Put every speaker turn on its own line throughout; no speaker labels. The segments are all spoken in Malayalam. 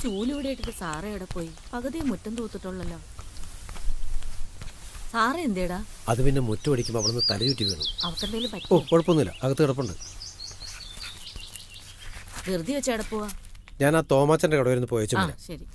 ചൂലിവിടെ ഇട്ടിട്ട് സാറേ എവിടെ പോയി? പകുതി മുറ്റം തൂത്തിട്ടുള്ളല്ലോ. സാറേ എന്തേടാ?
അത് പിന്നെ മുറ്റം അടിക്കുമ്പോൾ അവിടെ നിന്ന് തലയുറ്റി വീണു.
അവർക്കെന്തെങ്കിലും
ഓ കുഴപ്പമൊന്നുമില്ല, അകത്ത് കിടപ്പുണ്ട്.
ധൃതി വെച്ച് എവിടെ പോവാ?
ഞാൻ ആ തോമാച്ചന്റെ കടയിൽ നിന്ന് പോയച്ചു.
ശരി.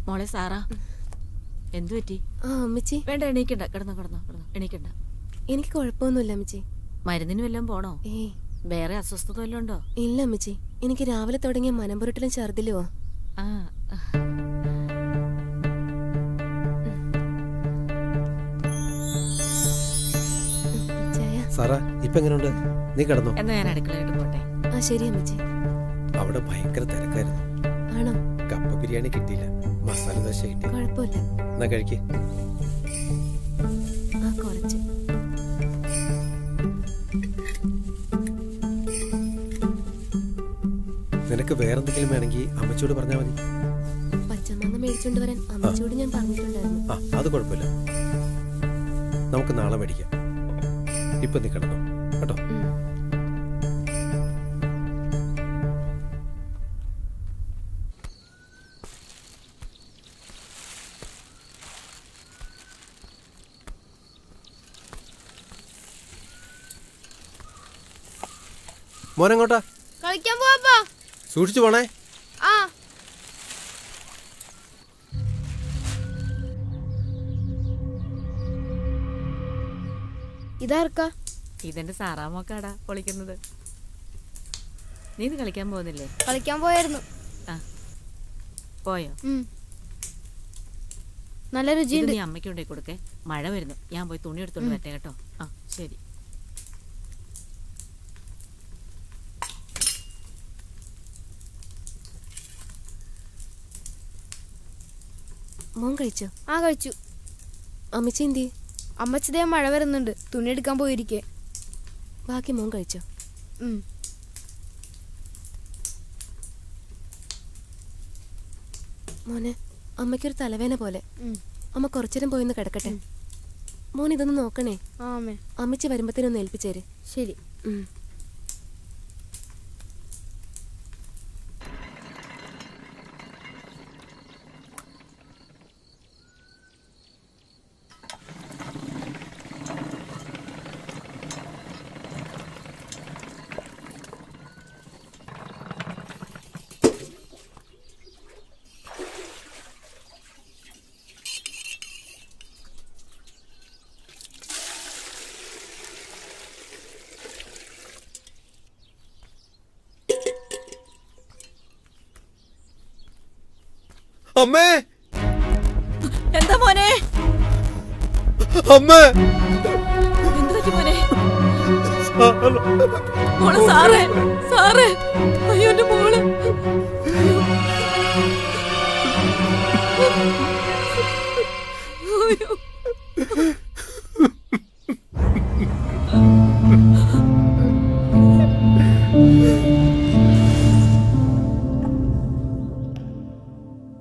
മോളെ സാറാ, എന്തു പറ്റി?
അമ്മച്ചി
വേണ്ട, എണീക്കണ്ട. കിടന്നോ കിടന്നോ കിടന്നോ, എണീക്കണ്ട.
എനിക്ക് കുഴപ്പമൊന്നുമില്ല അമ്മച്ചി.
മരുന്നിന് വല്ലതും പോണോ? വേറെ അസ്വസ്ഥത വല്ലതും ഉണ്ടോ?
ഇല്ല അമ്മച്ചി, എനിക്ക് രാവിലെ തുടങ്ങിയ മനംപുരട്ടിലും ഛർദിലുവോ.
സാറാ ഇപ്പൊ എങ്ങനെയുണ്ട്? നീ കിടന്നോ?
എന്നാ ഞാൻ അടുക്കളയിട്ട് പോട്ടെ.
ശരി അമ്മച്ചി.
അവിടെ ഭയങ്കര തിരക്കായിരുന്നു.
ആണോ?
കപ്പ ബിരിയാണി കിട്ടിയില്ല, മസാല ദോശ കിട്ടി.
കുഴപ്പമില്ല,
എന്നാ കഴിക്കേ.
കുറച്ച്.
നിനക്ക് വേറെന്തെങ്കിലും വേണമെങ്കിൽ അമ്മച്ചോട് പറഞ്ഞാൽ മതി.
പച്ചമന്ന് മേടിച്ചോണ്ട് വരാൻ അമ്മച്ചോട് ഞാൻ പറഞ്ഞിട്ടുണ്ടായിരുന്നു.
അത് കുഴപ്പമില്ല, നമുക്ക് നാളെ മേടിക്കാം. ഇപ്പൊ നീ കിടന്നോ കേട്ടോ. മോനെങ്ങോട്ടാ?
കളിക്കാൻ പോവാ.
സൂക്ഷിച്ചു പോണേ.
ഇതാർക്കാ?
ഇതെന്റെ സാറാമോക്കാടാ പൊളിക്കുന്നത്. നീ ഇത് കളിക്കാൻ പോകുന്നില്ലേ?
കളിക്കാൻ പോയായിരുന്നു.
പോയോ?
നല്ല രുചിയുണ്ട്.
നീ അമ്മയ്ക്ക് കൊണ്ടേ കൊടുക്കേ. മഴ വരുന്നു, ഞാൻ പോയി തുണി എടുത്തോണ്ട് വരട്ടെ കേട്ടോ. ശരി.
മോൻ കഴിച്ചോ?
കഴിച്ചു.
അമ്മച്ചി എന്തി?
അമ്മച്ചിതേ മഴ വരുന്നുണ്ട്, തുണി എടുക്കാൻ പോയിരിക്കേ.
ബാക്കി മോൻ കഴിച്ചോ? മോനെ, അമ്മയ്ക്കൊരു തലവേന പോലെ. അമ്മ കുറച്ചേരം പോയിന്ന് കിടക്കട്ടെ. മോൻ ഇതൊന്ന് നോക്കണേ. അമ്മച്ചി വരുമ്പത്തേനൊന്ന് ഏൽപ്പിച്ചേര്.
ശരി.
അമ്മേ!
എന്താ മോനെ?
അമ്മേ!
എന്ത് പറ്റി മോനെ? മോളെ സാറേ, സാറേ! അയ്യോ എന്റെ മോള്! അയ്യോ!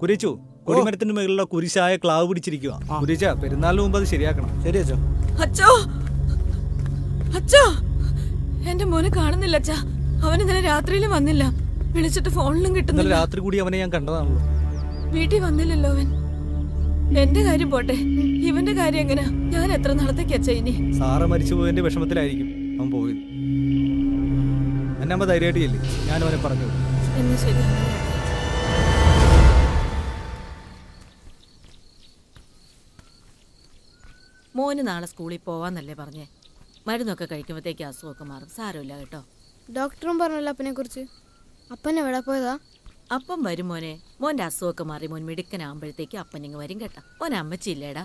കുരിച്ചു, കൊടിമരത്തിന്റെ മുകളിലുള്ള കുരിശായ ക്ലാവ് പിടിച്ചിരിക്കുക. കുരിച്ച, പെരുന്നാളിന് മുമ്പ് അത് ശരിയാക്കണം. ശരി അച്ഛോ.
അച്ഛോ, അച്ഛോ, എന്റെ മോനെ കാണുന്നില്ല അച്ഛാ. അവൻ ഇന്നലെ രാത്രിയിലും വന്നില്ല, വിളിച്ചിട്ട് ഫോണിലും കിട്ടുന്നില്ല.
രാത്രി കൂടി അവനെ ഞാൻ കണ്ടതാണല്ലോ.
വീട്ടിൽ വന്നില്ലല്ലോ അവൻ. എന്റെ കാര്യം പോട്ടെ, ഇവന്റെ കാര്യം എങ്ങനെയാ? ഞാൻ എത്ര നാളത്തേക്ക് അച്ഛ ഇനി?
സാറ മരിച്ചു പോയതിന്റെ വിഷമത്തിലായിരിക്കും അവൻ പോയത്. എന്നെ അമ്മ ധൈര്യമായിട്ട് ചെല്ലി, ഞാൻ അവനെ പറഞ്ഞു.
എന്നാ ശരി. മോന് നാളെ സ്കൂളിൽ പോവാന്നല്ലേ പറഞ്ഞേ? മരുന്നൊക്കെ കഴിക്കുമ്പോഴത്തേക്ക് അസുഖമൊക്കെ മാറും, സാരമില്ല കേട്ടോ.
ഡോക്ടറും പറഞ്ഞല്ലോ അപ്പനെ കുറിച്ച്. അപ്പൻ എവിടെ പോയതാ?
അപ്പം വരും മോനെ. മോന്റെ അസുഖമൊക്കെ മാറി മോൻ മിടുക്കനാകുമ്പോഴത്തേക്ക് അപ്പനിങ്ങ് വരും കേട്ടോ. മോൻ അമ്മച്ചില്ലേടാ.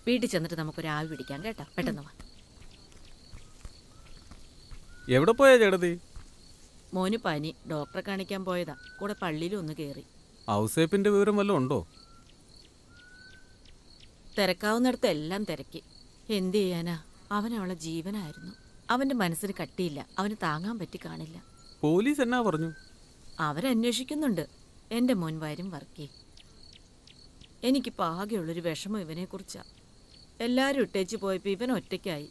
വീട്ടിൽ ചെന്നിട്ട് നമുക്കൊരു ആവി പിടിക്കാം കേട്ടോ. പെട്ടെന്ന് വാ.
എവിടെ പോയാ ചേട്ടത്തി?
മോന് പനി, ഡോക്ടറെ കാണിക്കാൻ പോയതാ. കൂടെ പള്ളിയിലും ഒന്ന് കയറി.
ഔസേപ്പിന്റെ വിവരം വല്ലതും ഉണ്ടോ?
തിരക്കാവുന്നിടത്ത് എല്ലാം തിരക്കി. എന്ത് ചെയ്യാനാ? അവൻ അവളെ ജീവനായിരുന്നു. അവന്റെ മനസ്സിന് കട്ടിയില്ല, അവന് താങ്ങാൻ പറ്റി കാണില്ല.
പോലീസ് എന്നാ പറഞ്ഞു?
അവരന്വേഷിക്കുന്നുണ്ട്. എൻ്റെ മോൻ വരും വർക്കി. എനിക്കിപ്പോൾ ആകെയുള്ളൊരു വിഷമം ഇവനെക്കുറിച്ചാണ്. എല്ലാവരും ഇട്ടേച്ച് പോയപ്പോൾ ഇവൻ ഒറ്റയ്ക്കായി.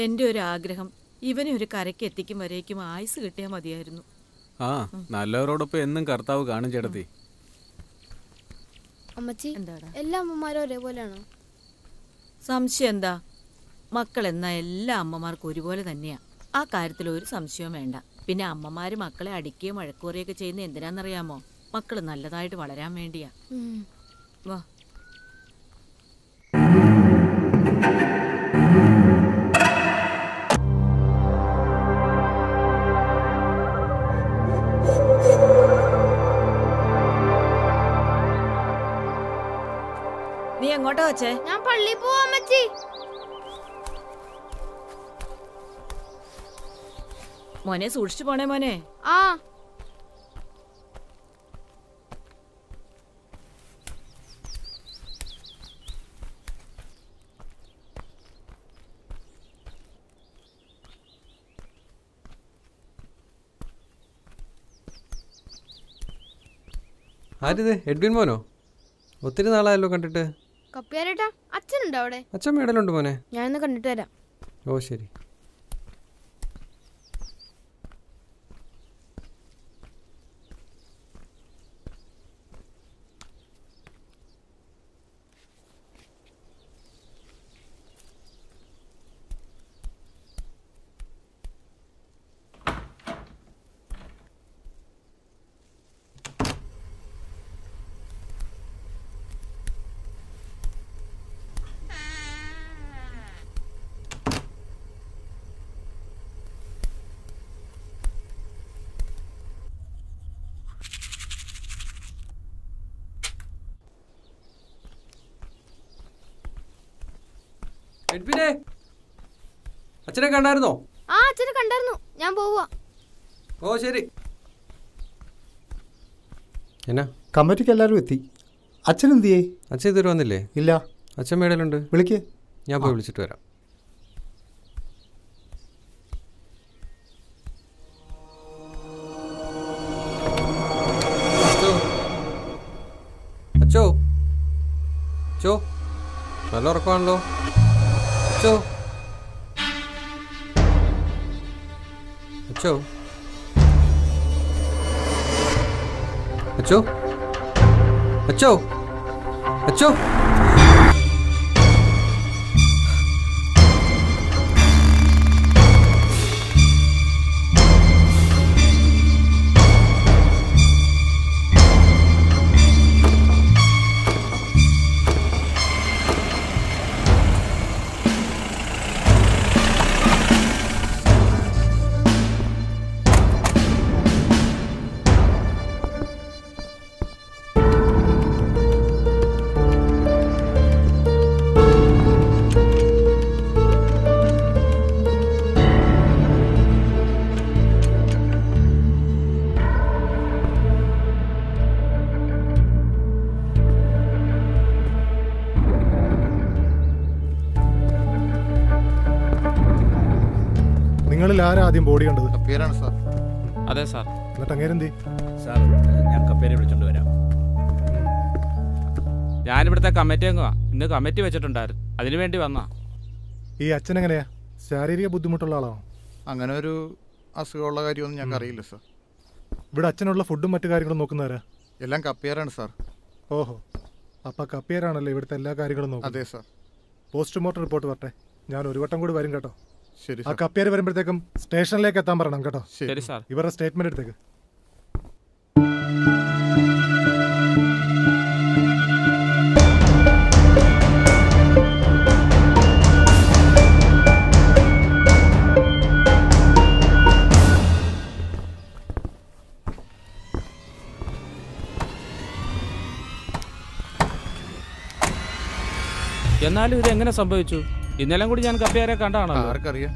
എൻ്റെ ഒരു ആഗ്രഹം ഇവനെ ഒരു കരയ്ക്ക് എത്തിക്കും വരേക്കും ആയുസ് കിട്ടിയാൽ മതിയായിരുന്നു.
ആ നല്ലവരോടൊപ്പം എന്നും കർത്താവ് കാണും ചേട്ടത്തി.
അമ്മച്ചി,
എന്താടാ
എല്ലാ അമ്മമാരും ഒരേപോലെയാണോ?
സംശയം എന്താ? മക്കൾ എന്നാ എല്ലാ അമ്മമാർക്കും ഒരുപോലെ തന്നെയാ. ആ കാര്യത്തിൽ ഒരു സംശയവും വേണ്ട. പിന്നെ അമ്മമാര് മക്കളെ അടിക്കുകയും വഴക്കുറയൊക്കെ ചെയ്യുന്ന എന്തിനാണെന്നറിയാമോ? മക്കൾ നല്ലതായിട്ട് വളരാൻ വേണ്ടിയാ. വാ. നീ എങ്ങോട്ടാ വച്ചേ?
ഞാൻ പള്ളിയിൽ പോവാ അമ്മച്ചി.
മോനെ സൂക്ഷിച്ചു പോണേ മോനെ.
ആ
ആരിത്? എഡ്വിൻ മോനോ? ഒത്തിരി നാളായല്ലോ കണ്ടിട്ട്.
കപ്പിയാരേട്ടാ, അച്ഛനുണ്ടോ അവിടെ?
അച്ഛൻ മേടലുണ്ട് മോനെ.
ഞാനൊന്ന് കണ്ടിട്ട് വരാം.
ഓ ശരി. എഡ്വിനെ, അച്ഛനെ കണ്ടായിരുന്നോ?
ആ അച്ഛനെ കണ്ടായിരുന്നു. ഞാൻ പോവാ.
ഓ ശരി. എന്നാ
കമ്മിറ്റിക്ക് എല്ലാവരും എത്തി. അച്ഛൻ എന്തിയേ?
അച്ഛൻ ഇതുവരെ വന്നില്ലേ?
ഇല്ല.
അച്ഛൻ മേടലുണ്ട്.
വിളിക്ക്.
ഞാൻ പോയി വിളിച്ചിട്ട് വരാം. അച്ചോ അച്ചോ, നല്ല ഉറക്കമാണല്ലോ. അച്ചോ അച്ചോ അച്ചോ അച്ചോ അച്ചോ.
നിങ്ങളിൽ ആരാ ആദ്യം ബോഡി കണ്ടത്?
കപ്പേരാണ് സാർ.
അതെ സാർ.
എന്നിട്ട് അങ്ങേരെന്തി?
സാർ ഞാൻ കപ്പേരെ വിളിച്ചോണ്ട് വരാം.
ഞാനിവിടുത്തെ കമ്മിറ്റി അംഗമാ. ഇന്ന് കമ്മിറ്റി വെച്ചിട്ടുണ്ടായിരുന്നു, അതിനു വേണ്ടി വന്നാ.
ഈ അച്ഛൻ എങ്ങനെയാ? ശാരീരിക ബുദ്ധിമുട്ടുള്ള ആളാണോ?
അങ്ങനെ ഒരു അസുഖമുള്ള കാര്യമൊന്നും ഞങ്ങൾക്ക് അറിയില്ല സാർ.
ഇവിടെ അച്ഛനുള്ള ഫുഡും മറ്റു കാര്യങ്ങളും നോക്കുന്നവരാ?
എല്ലാം കപ്പേരാണ് സാർ.
ഓഹോ, അപ്പം കപ്പിയറാണല്ലോ ഇവിടുത്തെ എല്ലാ കാര്യങ്ങളും നോക്കുന്നത്?
അതെ സാർ.
പോസ്റ്റ്മോർട്ടം റിപ്പോർട്ട് വരട്ടെ. ഞാൻ ഒരു വട്ടം കൂടി വരും കേട്ടോ.
ശരി
ആ
സാർ.
കപ്പിയാർ വരുമ്പോഴത്തേക്കും സ്റ്റേഷനിലേക്ക് എത്താൻ പറയണം കേട്ടോ.
ശരി സാർ.
ഇവരുടെ സ്റ്റേറ്റ്മെന്റ് എടുത്തേക്ക്.
എന്നാലും ഇത് എങ്ങനെ സംഭവിച്ചു? ഇന്നലെ കൂടി ഞാൻ കപ്പിയാരെ കണ്ടാണോ?
ആർക്കറിയാം.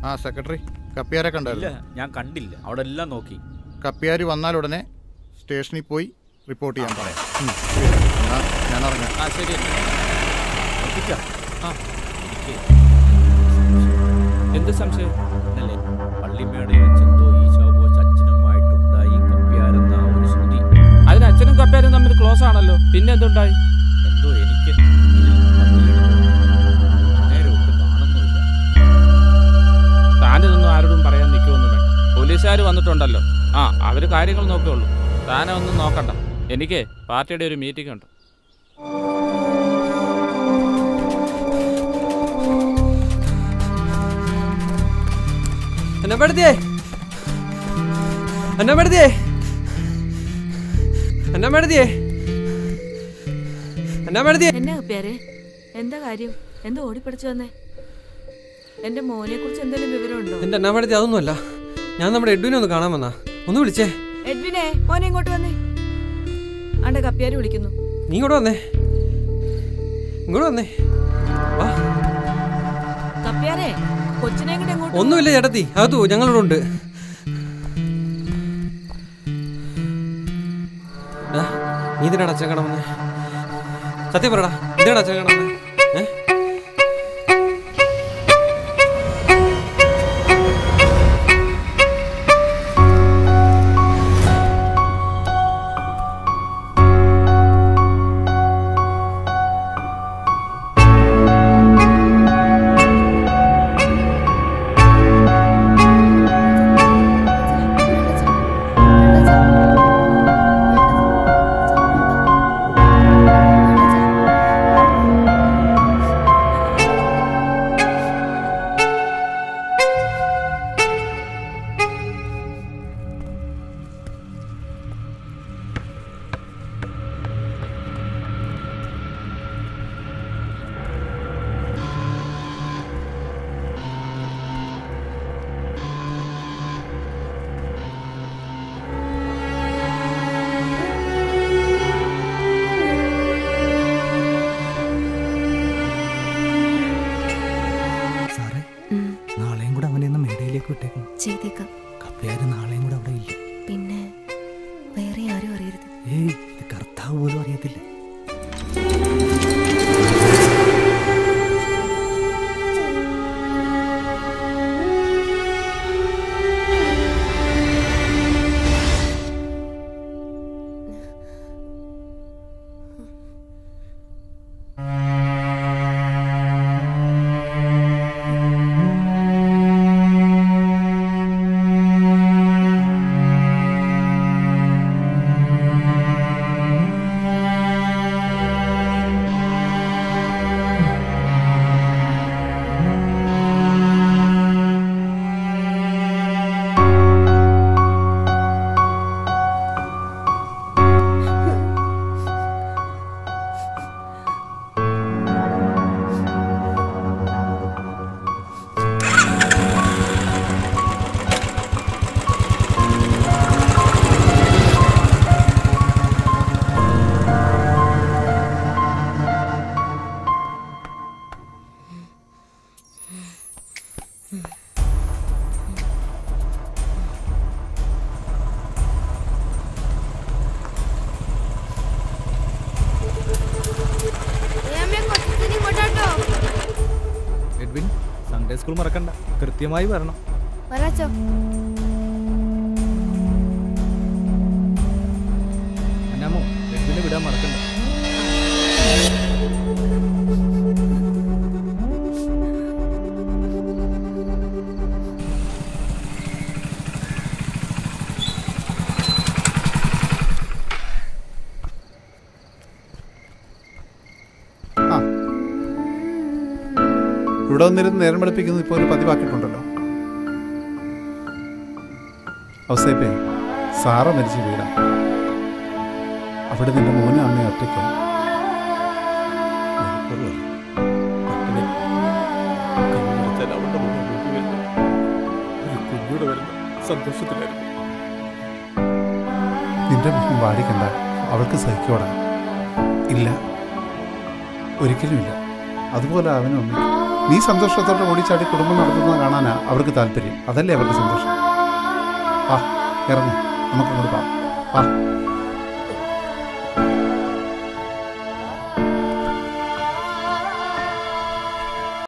ആ സെക്രട്ടറി, കപ്പിയാരെ കണ്ടായിരുന്നു?
ഞാൻ കണ്ടില്ല, അവിടെ എല്ലാം നോക്കി.
കപ്പിയാർ വന്നാൽ ഉടനെ സ്റ്റേഷനിൽ പോയി റിപ്പോർട്ട് ചെയ്യാൻ പറയാം. ഞാൻ ഇറങ്ങാം.
ആ ശരി. എന്ത് സംശയം?
പള്ളിമേടയിൽ വെച്ചെന്തോ ഈശോബോസ് അച്ഛനുമായിട്ടുണ്ടായി കപ്പിയാരെന്ന ഒരു ശ്രുതി.
ക്ലോസ് ആണല്ലോ. പിന്നെ എന്തുണ്ടായി?
എന്തോ എനിക്ക്
താനിതൊന്നും ആരോടും പറയാൻ നിൽക്കുമൊന്നും വേണ്ട. പോലീസുകാർ വന്നിട്ടുണ്ടല്ലോ. അവര് കാര്യങ്ങൾ നോക്കുകയുള്ളൂ. താനെ ഒന്നും നോക്കണ്ട. എനിക്ക് പാർട്ടിയുടെ ഒരു മീറ്റിംഗ് ഉണ്ട്.
എന്നാ
കപ്പ്യാരെ, എന്താ കാര്യം? എന്താ ഓടിപ്പടിച്ചു വന്നേ? എന്റെ മോനെ കുറിച്ച് എന്തെങ്കിലും വിവരമുണ്ടോ?
എന്റെ അന്നാമടുത്തി അതൊന്നുമല്ല. ഞാൻ നമ്മുടെ എഡ്വിനെ ഒന്ന് കാണാൻ വന്നാ. ഒന്ന് വിളിച്ചേ.
എഡ്വിനെ, മോനെ ഇങ്ങോട്ട് വന്നേ. ആണ്ടെ കപ്പ്യാരെ വിളിക്കുന്നു.
നീ ഇങ്ങോട്ട് വന്നേ. വാ
കപ്പ്യാരെ, കൊച്ചിനെ ഇങ്ങോട്ട്.
ഒന്നുമില്ല ചേട്ടത്തി, അകത്തു ഞങ്ങളിവിടെ ഉണ്ട്. നീ ഇതിനാണ് അച്ഛൻ കാണാൻ വന്നേ? സത്യം പറടാ, ഇതിനാണ് അച്ഛൻ കാണാൻ വന്നേ?
ചെയ്തേക്കാം.
കപ്പ്യാര് നാളെയും കൂടെ അവിടെ ഇല്ല.
പിന്നെ വേറെ ആരും അറിയരുത്.
ഇത് കർത്താവ് പോലും അറിയത്തില്ല. എഡ്വിൻ, സൺഡേ സ്കൂൾ മറക്കണ്ട, കൃത്യമായി വരണം. അന്നാമോ, എഡ്വിനെ വിടാൻ മറക്കണ്ട.
ഇവിടെ വന്നിരുന്ന് നേരം വെളുപ്പിക്കുന്നത് ഇപ്പോൾ ഒരു പതിവാക്കിയിട്ടുണ്ടല്ലോ. ഔസേപ്പേ, സാറ മരിച്ച വീടാ. അവിടെ നിന്റെ മോനും അമ്മയും ഒറ്റയ്ക്ക്. കുഞ്ഞൂടെ വരുന്ന സന്തോഷത്തിലായിരുന്നു. നിന്റെ മുഖം വാടിക്കണ്ട, അവൾക്ക് സഹിക്കോടാ. ഇല്ല, ഒരിക്കലുമില്ല. അതുപോലെ അവനും അമ്മയ്ക്കും. നീ സന്തോഷത്തോടെ ഓടിച്ചാടി കുടുംബം നടത്തുന്നത് കാണാനാ അവർക്ക് താല്പര്യം. അതല്ലേ അവർക്ക് സന്തോഷം. ആ ഇറങ്ങി, നമുക്കങ്ങോട്ട് പോവാം.